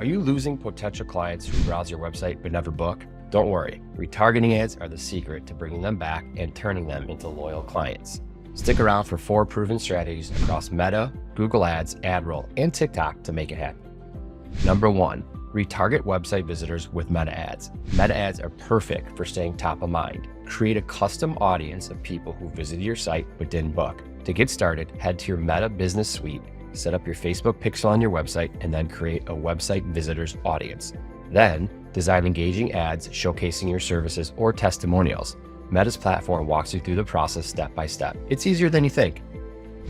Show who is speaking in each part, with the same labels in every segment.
Speaker 1: Are you losing potential clients who browse your website but never book? Don't worry, retargeting ads are the secret to bringing them back and turning them into loyal clients. Stick around for 4 proven strategies across Meta, Google Ads, AdRoll, and TikTok to make it happen. Number 1, retarget website visitors with meta ads. Meta ads are perfect for staying top of mind. Create a custom audience of people who visited your site but didn't book. To get started, head to your Meta Business Suite, set up your Facebook pixel on your website, and then create a website visitors audience. Then, design engaging ads showcasing your services or testimonials. Meta's platform walks you through the process step by step. It's easier than you think.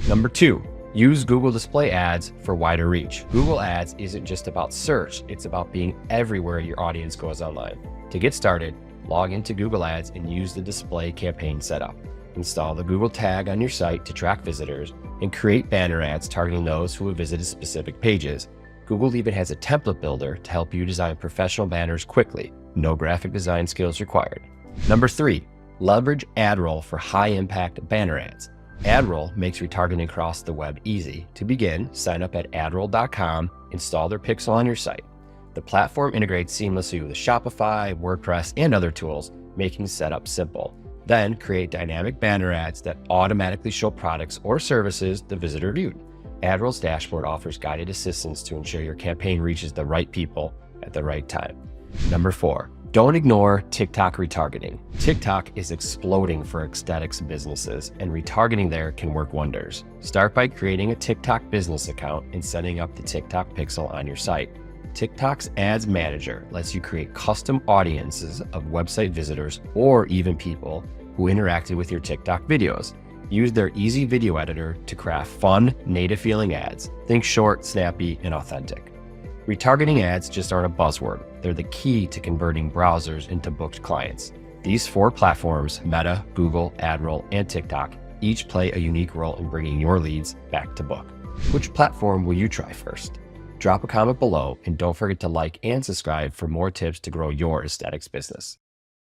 Speaker 1: Number 2, use Google Display Ads for wider reach. Google Ads isn't just about search, it's about being everywhere your audience goes online. To get started, log into Google Ads and use the display campaign setup. Install the Google tag on your site to track visitors and create banner ads targeting those who have visited specific pages. Google even has a template builder to help you design professional banners quickly. No graphic design skills required. Number 3, leverage AdRoll for high-impact banner ads. AdRoll makes retargeting across the web easy. To begin, sign up at adroll.com, install their pixel on your site. The platform integrates seamlessly with Shopify, WordPress, and other tools, making setup simple. Then create dynamic banner ads that automatically show products or services the visitor viewed. AdRoll's dashboard offers guided assistance to ensure your campaign reaches the right people at the right time. Number 4, don't ignore TikTok retargeting. TikTok is exploding for aesthetics businesses, and retargeting there can work wonders. Start by creating a TikTok business account and setting up the TikTok pixel on your site. TikTok's Ads Manager lets you create custom audiences of website visitors or even people who interacted with your TikTok videos. Use their easy video editor to craft fun, native-feeling ads. Think short, snappy, and authentic. Retargeting ads just aren't a buzzword. They're the key to converting browsers into booked clients. These 4 platforms, Meta, Google, AdRoll, and TikTok, each play a unique role in bringing your leads back to book. Which platform will you try first? Drop a comment below and don't forget to like and subscribe for more tips to grow your aesthetics business.